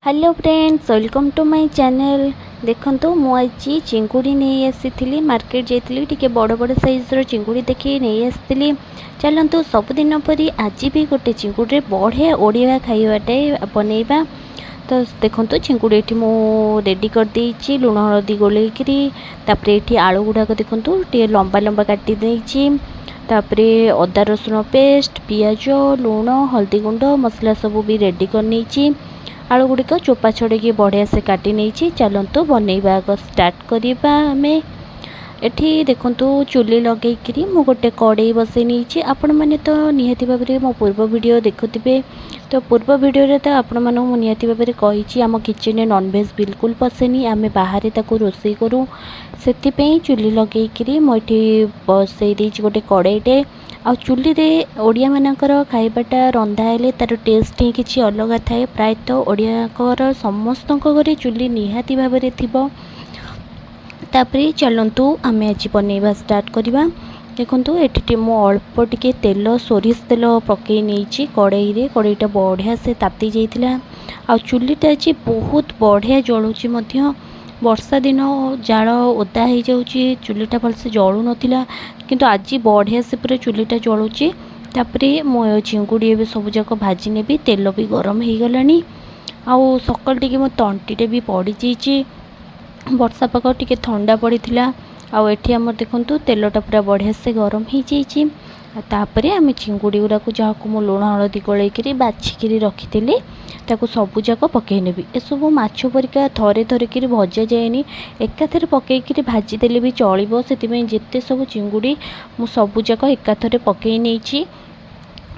Hello friends, welcome to my channel. देखो मुझे चिंगुड़ी नहीं आसी मार्केट जाइली टी बड़ बड़ साइज्र चिंगुड़ी देखिए नहीं आसी। चलतु सबुदिन परी आज भी गोटे चिंगुड़ी बढ़िया ओडिया खाइबाटे बनइबा। तो देखो चिंगुड़ी ये मुझे रेडी कर देछि लुण हलदी गोलेकरी। ये आलू गुड़ाक देखो टे लंबा लंबा काटी देछि। तापरे अदा रसुण पेस्ट पियाज लुण हल्दी गुंड मसला सब भी रेडी कर नहीं। आलू गुड़िक चोपा छड़े बढ़िया से काटी नहीं। चलतु बनइबा आग स्टार्ट करवा। आम एठी देखंतु चुली लगेकरी मु गोटे कड़े बसई नहीं। आपण मैंने तो निहाती भाव में मो पूर्व वीडियो देखुथिबे। तो पूर्व वीडियो रे तो आपण मानू मु निहाती भाव में कही आम किचन में नॉनवेज बिल्कुल पसेनी। आम बाहर ताको रोषे करूँ से चुली लगेकरी मुझे बसई देछि गोटे कड़ेटे। आ चुली रे ओडिया मानकर खाइबाटा रंधा हेले तार टेस्ट ही किछि अलग थाए। प्रायतः ओडियाकर समस्त घरे चुली निहाती भाव में थिबो। तापरे चलतु आम आज बनइबा स्टार्ट करवा। देखो ये मु अल्प टिके तेल सोरिष तेल पकई नहीं कड़े। कड़ईटा बढ़िया से ताती जाइथिला। आ चुलीटा आज बहुत बढ़िया जलुची। वर्षा दिन जाल ओदा हो जाऊँगी चुलीटा भलसे जलू नाला किंतु आज बढ़िया से पूरा चुलीटा जलुची। तापरे मो चिंगुड़ी ए सब जाक भाजी नेबी। तेल भी गरम हो गलानी। आउ सकाल टिके मो तंटीटे भी पड़ी जाइए। वर्षा पाग टिके ठंडा पड़ीथिला। आउ एठी हमर देखंतु तेलटा पूरा बढ़िया से गरम हो जाइए। तापरे आम चिंगुड़ी गुराक जहाँ मु लुण हलदी गोलेकरी बाछिकी रखी ताकू सबू जाक पकई नेबी। एसबू माछ परिका थरे थरे कि भजा जाएनी, एकाथरे पकईकरी भाजी देले भी चलिबो। सेतिपई जेते सब चिंगुड़ी मु सबू जाक एकाथरे पकई नेछि।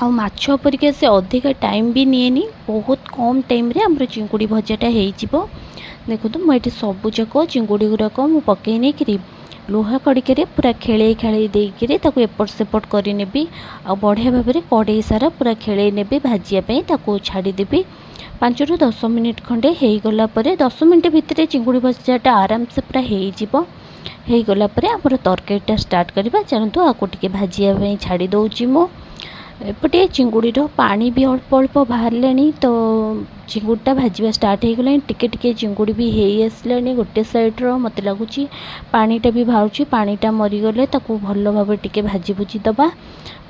आ माछ परिका से अधिक टाइम भी निएनी, बहुत कम टाइम रे हमर चिंगुड़ी भजाटा हो जिवो। देखो मुझे सबू जाक चिंगुड़ी गुराक मु पकई नेकरी लुहा कड़िके पूरा खेले खेले देकर ताको एपट सेपट करनेबी। आ बढ़िया भाव में कड़े सारा पूरा खेले नेबी भाजियापी ताको छाड़देवी। 5 ରୁ 10 मिनिट खंडे हो गला परे 10 मिनिट भितर चिंगुड़ी भजाटा आराम से पूरा हो गला परे आमर तरकारीटा स्टार्ट करवा। चलतु आपको टिके भाजिया छाड़ी दौची मु। एपटे चिंगुड़ीर पानी भी अल्प अल्प बाहर तो चिंगुड़ीटा भाजवा स्टार्ट हो गला। टिके टिके चिंगुड़ी भी हो आसलानी गोटे साइड्र मत लगुच पानीटा भी बाहर। पानीटा मरीगले ताकू भल भाव टिके भाजी भुजी दबा।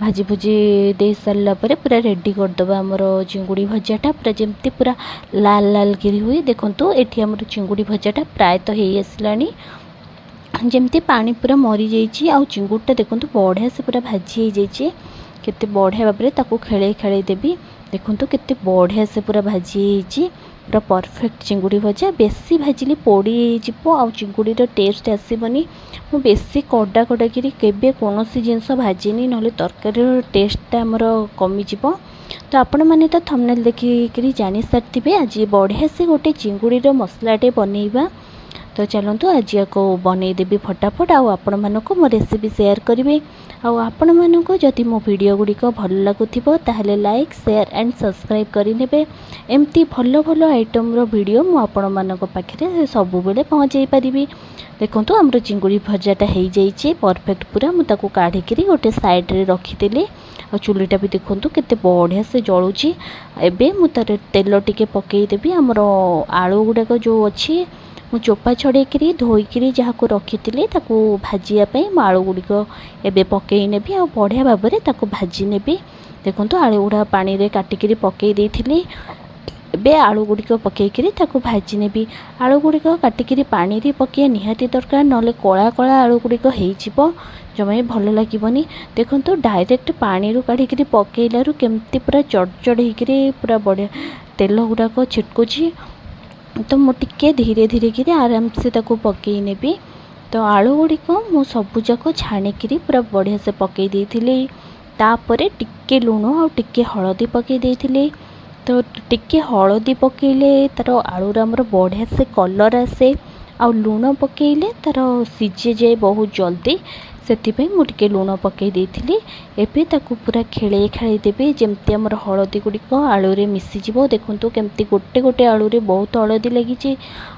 भाजी भुजी दे सारा पूरा रेडी करदबा आमर चिंगुड़ी भजाटा पूरा जमती पूरा लाल लाल गिरी हुए। देखो ये आमर चिंगुड़ी भजाटा प्रायतः हो आसलानी जमती पानी पूरा मरी जाइए। आ चिंगुड़ीटा देखो बढ़िया से पूरा भाजी हो जाइए। केते बढ़िया भाव में ताकू खेले खेले देवी। देखो केते बढ़िया से पूरा भाजी हो पूरा परफेक्ट चिंगुड़ी भजा। बेसी भाजिले पोड़ी जीव आ चिंगुड़ीर टेस्ट आसबनी। मु बेसी कड़ा कड़ा कि केबे कोनोसी जिनस भाजिनी नले तरकारीर टेस्टटा आमर कमिजिव। तो आपण मैंने तो थंबनेल देखिक जानी सारी आज बढ़िया से गोटे चिंगुड़ीर मसलाटे बनइबा। तो चलतु आज को बनईदेवी फटाफट। आपण मानक मो रेसिपी शेयर करी। आपण मानक जदि मो वीडियो गुड़िक भल लगुथिबो ताहले लाइक शेयर एंड सब्सक्राइब करिनेबे। एमती भल भल आइटम रो वीडियो मु आपण मानक पाखरे सब बेले पहुँचाई पारिबी। देखंतु हमर चिंगुड़ी भजाटा हो जाइए परफेक्ट पूरा। मु ताकू काढ़िकी गोटे साइड रे रखीदेली। आ चुलीटा भी देखंतु केते बढ़िया से जलुची। एबे मु तार तेल टिके पकई देबी। हमर आलू गुड़ाक जो अच्छी मु चोपा छड़ेकरी धोईकरी जहाँ को रखी भाजियापी आलू गुड़िक एबे पकई नेबी। आ बढ़िया भाव में ताको भाजी नेबी। देखो आलू गुड़ा पानी रे काटिकी पकई देइथिली। एबे आलू गुड़िक पकईकरी ताको भाजी नेबी। आलू गुड़िक काटिकी पानी रे पकिया निहाती दरकार नले कला कला आलू गुड़िक हो जमा भल लगे। देखो डायरेक्ट पानी रू काढ़ी पकईलू केमती पूरा चढ़चढ़ होकर पूरा बढ़िया तेल गुड़ाक छिटकुची। तो मुझे धीरे धीरे कि आराम से ताको पकई नेबी। तो आलू गुड़िक मु सबू जाक छाणिकी पूरा बढ़िया से पकई देइथिली। तापरे टिके लुण आ टिके हलदी पकई देइथिली। तो टिके हलदी पकईले तार आलूर आमर बढ़िया से कलर आसे। आ लुण पकेले तार सीझे जाए बहुत जल्दी ସେଥିପାଇଁ ମୁଁ ଟିକେ ଲୁଣ ପକାଇ ଦେଇଥିଲି। ଏବେ ତାକୁ ପୁରା ଖେଳେଇ ଖେଳେଇ ଦେବି ଯେମିତି ଆମର ହଳଦୀ ଗୁଡ଼ିକ ଆଳୁରେ ମିଶିଯିବ। ଦେଖନ୍ତୁ କେମିତି ଗୋଟେ ଗୋଟେ ଆଳୁରେ ବହୁତ ହଳଦୀ ଲାଗିଛି,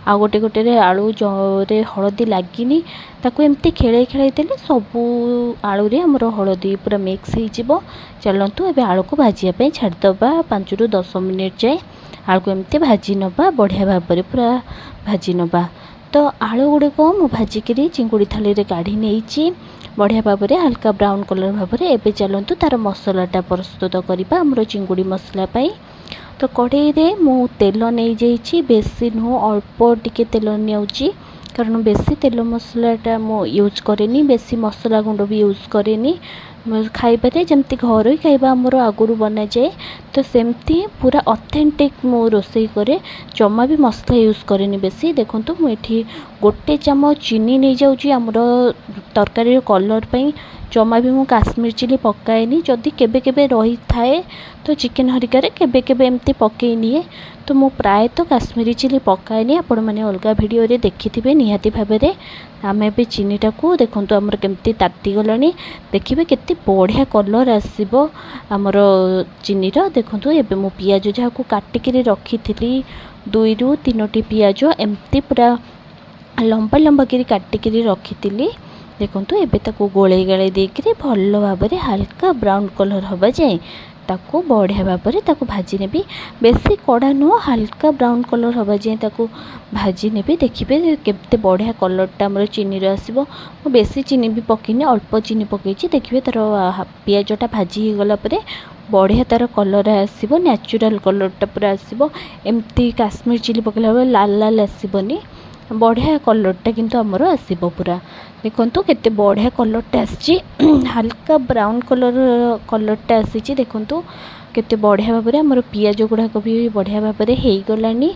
ଆଉ ଗୋଟେ ଗୋଟେରେ ଆଳୁରେ ହଳଦୀ ଲାଗିନି। ତାକୁ ଏମିତି ଖେଳେଇ ଖେଳେଇ ଦେଲେ ସବୁ ଆଳୁରେ ଆମର ହଳଦୀ ପୁରା ମିକ୍ସ ହେଇଯିବ। ଚାଲନ୍ତୁ ଏବେ ଆଳୁକୁ ଭାଜିବା ପାଇଁ ଛାଡ଼ିଦେବା 5ରୁ 10 ମିନିଟ୍ ଯାଏ। ଆଳୁକୁ ଏମିତି ଭାଜି ନେବା, ବଢ଼ିଆ ଭାବରେ ପୁରା ଭାଜି ନେବା। ତ ଆଳୁ ଗୁଡ଼ିକ ମୁଁ ଭାଜିକିରି ଚିଙ୍ଗୁଡ଼ି ଥାଳିରେ କାଢ଼ି ନେଇଛି ବଢ଼ିଆ ଭାବରେ ହାଲକା ବ୍ରାଉନ୍ କଲର୍ ଭାବରେ। ଏବେ ଚାଲନ୍ତୁ ତାର ମସଲାଟା ପ୍ରସ୍ତୁତ କରିବା ଆମର ଚିଙ୍ଗୁଡ଼ି ମସଲା ପାଇଁ। ତ କଢ଼େଇରେ ମୁଁ ତେଲ ନେଇଯାଇଛି, ବେଶୀ ନୁହଁ ଅଳ୍ପ ଟିକେ ତେଲ ନେଉଛି, କାରଣ ବେଶୀ ତେଲ ମସଲାଟା ମୁଁ ୟୁଜ୍ କରେନି, ବେଶୀ ମସଲା ଗୁଣ୍ଡ ବି ୟୁଜ୍ କରେନି। ଖାଇବାରେ ଯେମିତି ଘରୋଇ ଖାଇବା ଆମର ଆଗରୁ ବନାଯାଏ ତ ସେମିତି ପୁରା ଅଥେଣ୍ଟିକ୍ ମୁଁ ରୋଷେଇ କରେ, ଜମା ବି ମସଲା ୟୁଜ୍ କରେନି ବେଶୀ। ଦେଖନ୍ତୁ ମୁଁ ଏଠି 1 ଚାମଚ ଚିନି ନେଇଯାଉଛି ଆମର ତରକାରୀର କଲର୍ ପାଇଁ। ଜମା ବି ମୁଁ କାଶ୍ମୀର ଚିଲି ପକାଏନି, ଯଦି କେବେ କେବେ ରହିଥାଏ ତ ଚିକେନ୍ ହରିକାରେ କେବେ କେବେ ଏମିତି ପକାଇ ନିଏ। ତ ମୁଁ ପ୍ରାୟତଃ କାଶ୍ମୀରୀ ଚିଲି ପକାଏନି, ଆପଣମାନେ ଅଲଗା ଭିଡ଼ିଓରେ ଦେଖିଥିବେ ନିହାତି ଭାବରେ। ଆମେ ଏବେ ଚିନିଟାକୁ ଦେଖନ୍ତୁ ଆମର କେମିତି ତାତିଗଲାଣି, ଦେଖିବେ କେତେ ବଢ଼ିଆ କଲର୍ ଆସିବ ଆମର ଚିନିର। ଦେଖନ୍ତୁ ଏବେ ମୁଁ ପିଆଜ ଯାହାକୁ କାଟିକିରି ରଖିଥିଲି 2ରୁ 3ଟି ପିଆଜ ଏମିତି ପୁରା ଲମ୍ବା ଲମ୍ବା କରି କାଟିକିରି ରଖିଥିଲି। ଦେଖନ୍ତୁ ଏବେ ତାକୁ ଗୋଳେଇ ଗାଳେଇ ଦେଇକରି ଭଲ ଭାବରେ ହାଲକା ବ୍ରାଉନ୍ କଲର୍ ହେବା ଯାଏ ତାକୁ ବଢ଼ିଆ ଭାବରେ ତାକୁ ଭାଜି ନେବି। ବେଶୀ କଡ଼ା ନୁହଁ, ହାଲକା ବ୍ରାଉନ୍ କଲର୍ ହେବା ଯାଏ ତାକୁ ଭାଜି ନେବି। ଦେଖିବେ କେତେ ବଢ଼ିଆ କଲର୍ଟା ଆମର ଚିନିର ଆସିବ। ମୁଁ ବେଶୀ ଚିନି ବି ପକାଇନି, ଅଳ୍ପ ଚିନି ପକାଇଛି। ଦେଖିବେ ତାର ପିଆଜଟା ଭାଜି ହେଇଗଲା ପରେ ବଢ଼ିଆ ତାର କଲର୍ ଆସିବ, ନ୍ୟାଚୁରାଲ୍ କଲର୍ଟା ପୁରା ଆସିବ। ଏମିତି କାଶ୍ମୀର ଚିଲି ପକାଇଲା ବେଳେ ଲାଲ ଲାଲ ଆସିବନି, ବଢ଼ିଆ କଲର୍ଟା କିନ୍ତୁ ଆମର ଆସିବ ପୁରା। ଦେଖନ୍ତୁ କେତେ ବଢ଼ିଆ କଲର୍ଟା ଆସିଛି, ହାଲକା ବ୍ରାଉନ୍ କଲର୍ଟା ଆସିଛି। ଦେଖନ୍ତୁ କେତେ ବଢ଼ିଆ ଭାବରେ ଆମର ପିଆଜ ଗୁଡ଼ାକ ବି ବଢ଼ିଆ ଭାବରେ ହେଇଗଲାଣି।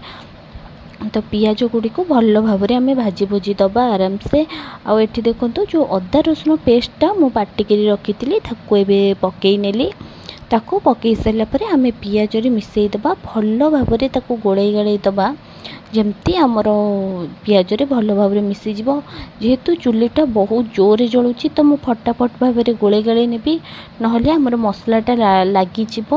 ତ ପିଆଜ ଗୁଡ଼ିକୁ ଭଲ ଭାବରେ ଆମେ ଭାଜି ଭୁଜି ଦେବା ଆରାମସେ। ଆଉ ଏଠି ଦେଖନ୍ତୁ ଯେଉଁ ଅଦା ରସୁଣ ପେଷ୍ଟଟା ମୁଁ ବାଟିକିରି ରଖିଥିଲି ତାକୁ ଏବେ ପକାଇ ନେଲି। ତାକୁ ପକାଇ ସାରିଲା ପରେ ଆମେ ପିଆଜରେ ମିଶାଇ ଦେବା, ଭଲ ଭାବରେ ତାକୁ ଗୋଳେଇ ଗାଳେଇ ଦେବା ଯେମିତି ଆମର ପିଆଜରେ ଭଲ ଭାବରେ ମିଶିଯିବ। ଯେହେତୁ ଚୁଲିଟା ବହୁତ ଜୋରରେ ଜଳୁଛି ତ ମୁଁ ଫଟାଫଟ ଭାବରେ ଗୋଳେଇ ଗାଳେଇ ନେବି, ନହେଲେ ଆମର ମସଲାଟା ଲାଗିଯିବ।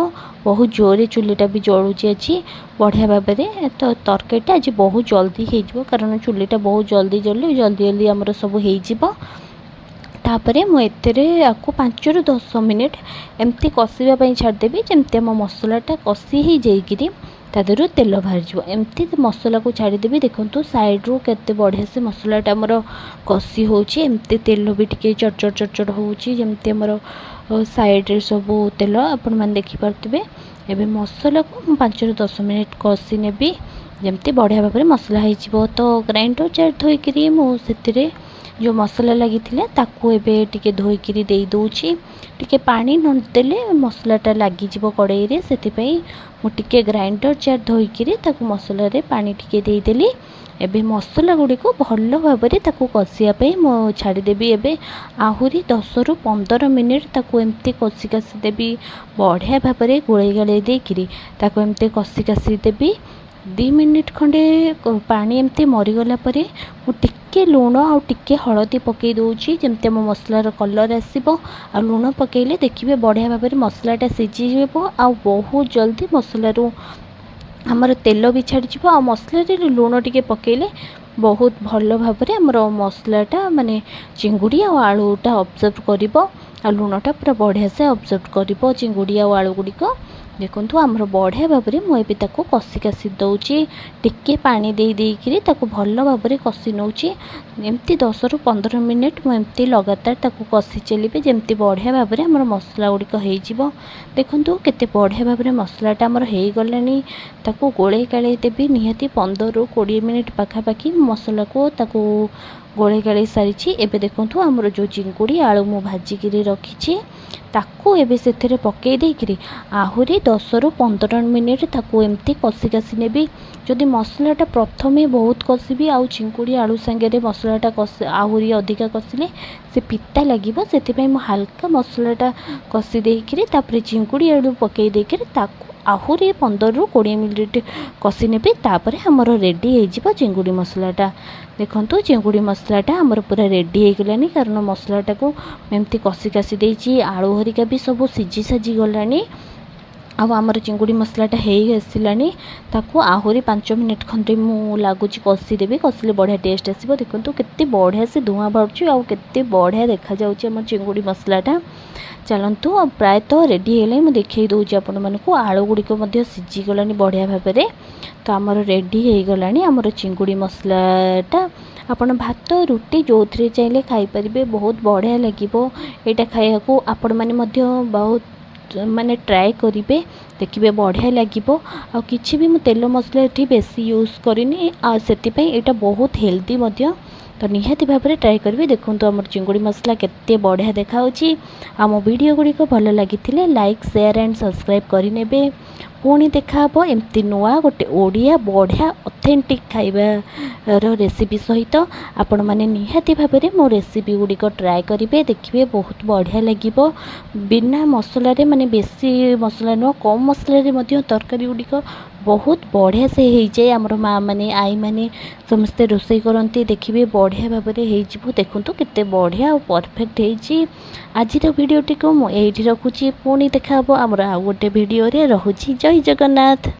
ବହୁତ ଜୋରରେ ଚୁଲିଟା ବି ଜଳୁଛି ଆଜି ବଢ଼ିଆ ଭାବରେ। ତ ତରକାରୀଟା ଆଜି ବହୁତ ଜଲ୍ଦି ହେଇଯିବ, କାରଣ ଚୁଲିଟା ବହୁତ ଜଲ୍ଦି ଜଲ୍ଦି ଆମର ସବୁ ହେଇଯିବ। ତାପରେ ମୁଁ ଏଥିରେ ଆକୁ 5ରୁ 10 ମିନିଟ୍ ଏମିତି କଷିବା ପାଇଁ ଛାଡ଼ିଦେବି, ଯେମିତି ଆମ ମସଲାଟା କଷି ହେଇଯାଇକିରି ତା ଦେହରୁ ତେଲ ବାହାରିଯିବ। ଏମିତି ମସଲାକୁ ଛାଡ଼ିଦେବି। ଦେଖନ୍ତୁ ସାଇଡ଼୍ରୁ କେତେ ବଢ଼ିଆ ସେ ମସଲାଟା ଆମର କଷି ହେଉଛି, ଏମିତି ତେଲ ବି ଟିକେ ଚଟଚଟ ହେଉଛି, ଯେମିତି ଆମର ସାଇଡ଼୍ରେ ସବୁ ତେଲ ଆପଣମାନେ ଦେଖିପାରୁଥିବେ। ଏବେ ମସଲାକୁ ମୁଁ 5ରୁ 10 ମିନିଟ୍ କଷି ନେବି, ଯେମିତି ବଢ଼ିଆ ଭାବରେ ମସଲା ହେଇଯିବ। ତ ଗ୍ରାଇଣ୍ଡର୍ ଜାର୍ ଧୋଇକିରି ମୁଁ ସେଥିରେ ଯେଉଁ ମସଲା ଲାଗିଥିଲା ତାକୁ ଏବେ ଟିକେ ଧୋଇକିରି ଦେଇ ଦେଉଛି। ଟିକେ ପାଣି ନଦେଲେ ମସଲାଟା ଲାଗିଯିବ କଡ଼େଇରେ, ସେଥିପାଇଁ ମୁଁ ଟିକେ ଗ୍ରାଇଣ୍ଡର୍ ଜାର୍ ଧୋଇକିରି ତାକୁ ମସଲାରେ ପାଣି ଟିକେ ଦେଇଦେଲି। ଏବେ ମସଲା ଗୁଡ଼ିକୁ ଭଲ ଭାବରେ ତାକୁ କଷିବା ପାଇଁ ମୁଁ ଛାଡ଼ିଦେବି। ଏବେ ଆହୁରି 10ରୁ 15 ମିନିଟ୍ ତାକୁ ଏମିତି କଷି କାଷି ଦେବି, ବଢ଼ିଆ ଭାବରେ ଗୋଳେଇ ଗାଳେଇ ଦେଇକିରି ତାକୁ ଏମିତି କଷି କାଷି ଦେବି। 2 ମିନିଟ୍ ଖଣ୍ଡେ ପାଣି ଏମିତି ମରିଗଲା ପରେ ମୁଁ ଟିକେ ଲୁଣ ଆଉ ଟିକେ ହଳଦୀ ପକାଇ ଦେଉଛି, ଯେମିତି ଆମ ମସଲାର କଲର୍ ଆସିବ। ଆଉ ଲୁଣ ପକାଇଲେ ଦେଖିବେ ବଢ଼ିଆ ଭାବରେ ମସଲାଟା ସିଝିଯିବ, ଆଉ ବହୁତ ଜଲ୍ଦି ମସଲାରୁ ଆମର ତେଲ ବି ଛାଡ଼ିଯିବ। ଆଉ ମସଲାରେ ଲୁଣ ଟିକେ ପକାଇଲେ ବହୁତ ଭଲ ଭାବରେ ଆମର ମସଲାଟା ମାନେ ଚିଙ୍ଗୁଡ଼ି ଆଉ ଆଳୁଟା ଅବଜର୍ଭ କରିବ, ଆଉ ଲୁଣଟା ପୁରା ବଢ଼ିଆ ସେ ଅବଜର୍ଭ କରିବ ଚିଙ୍ଗୁଡ଼ି ଆଉ ଆଳୁ ଗୁଡ଼ିକ। ଦେଖନ୍ତୁ ଆମର ବଢ଼ିଆ ଭାବରେ ମୁଁ ଏବେ ତାକୁ କଷି କାଷି ଦେଉଛି, ଟିକେ ପାଣି ଦେଇକିରି ତାକୁ ଭଲ ଭାବରେ କଷି ନେଉଛି। ଏମିତି 10ରୁ 15 ମିନିଟ୍ ମୁଁ ଏମିତି ଲଗାତାର ତାକୁ କଷି ଚାଲିବି, ଯେମିତି ବଢ଼ିଆ ଭାବରେ ଆମର ମସଲା ଗୁଡ଼ିକ ହେଇଯିବ। ଦେଖନ୍ତୁ କେତେ ବଢ଼ିଆ ଭାବରେ ମସଲାଟା ଆମର ହେଇଗଲାଣି। ତାକୁ ଗୋଳେଇ ଗାଳେଇ ଦେବି ନିହାତି 15ରୁ 20 ମିନିଟ୍ ପାଖାପାଖି ମସଲାକୁ ତାକୁ ଗୋଳେଇ ଗାଳେଇ ସାରିଛି। ଏବେ ଦେଖନ୍ତୁ ଆମର ଯେଉଁ ଚିଙ୍ଗୁଡ଼ି ଆଳୁ ମୁଁ ଭାଜିକିରି ରଖିଛି ତାକୁ ଏବେ ସେଥିରେ ପକାଇ ଦେଇକିରି ଆହୁରି 10ରୁ 15 ମିନିଟ୍ ତାକୁ ଏମିତି କଷି କାଷି ନେବି। ଯଦି ମସଲାଟା ପ୍ରଥମେ ବହୁତ କଷିବି ଆଉ ଚିଙ୍ଗୁଡ଼ି ଆଳୁ ସାଙ୍ଗରେ ମସଲାଟା ଆହୁରି ଅଧିକା କଷିଲେ ସେ ପିତା ଲାଗିବ, ସେଥିପାଇଁ ମୁଁ ହାଲକା ମସଲାଟା କଷି ଦେଇକିରି ତାପରେ ଚିଙ୍ଗୁଡ଼ି ଆଳୁ ପକାଇ ଦେଇକିରି ତାକୁ आहुरी 15 ରୁ 20 मिनिट कषि नेबी तापर हमर रेडी हो चिंगुड़ी मसलाटा। देखंतु चिंगुड़ी मसलाटा हमर पूरा रेडी हो गलानी कारण मसलाटा को एमती कषि कासी देछि आलू हरिका भी सब सिझी साझी गलानी। अब आमर चिंगुड़ी मसलाटा हो आसलानी ताकू आहुरी 5 मिनिट खंडे मु लगुच कषिदेवी कषिले बढ़िया टेस्ट आसो। देखो केते बढ़िया से धुआं बाहर आउ केते बढ़िया देखा जाउछि हमर चिंगुड़ी मसलाटा। चलतु प्रायतः रेडी है मुझे देखई दूसरी आपण मानक आलू गुड़िक सिझी गलानी बढ़िया भाव में। तो आमर रेडी हो गलानी आमर चिंगुड़ी मसलाटा। आपण भात रुटी जो थे चाहिए खाईपारे बहुत बढ़िया लगे। यहाँ खाया आपण मैंने बहुत माने ट्राए करेंगे देखिए बढ़िया लगे। आ किसी भी तेल मसला ये बेसी यूज करनी से यहाँ बहुत हेल्दी तो निहाती भाव में ट्राए करेंगे। देखो तो आम चिंगुड़ी मसला केते बढ़िया देखा आम वीडियो गुड़िक भल लगी लाइक शेयर एंड सब्सक्राइब करने। पुणी देखा एमती नुआ गोटे ओडिया बढ़िया ऑथेंटिक खाइबार रेसिपी सहित आपण मैंने निहाती भाव में मो रेसिपी गुड़िक ट्राए करेंगे देखिए बहुत बढ़िया लगे। बिना मसला रे माने बेसी मसला नुह कम मसला तरकारी गुड़िक बहुत बढ़िया से हो जाए। आमर माँ मैंने आई मैंने समस्ते रोषे करती देखिए बढ़िया भाव में हो। देखूँ केते बढ़िया और परफेक्ट हो। आज भिडियोटी को मुझे रखुची पुणी देखा आमर आउ गोटे भिडियो रे रहुची। जय जगन्नाथ।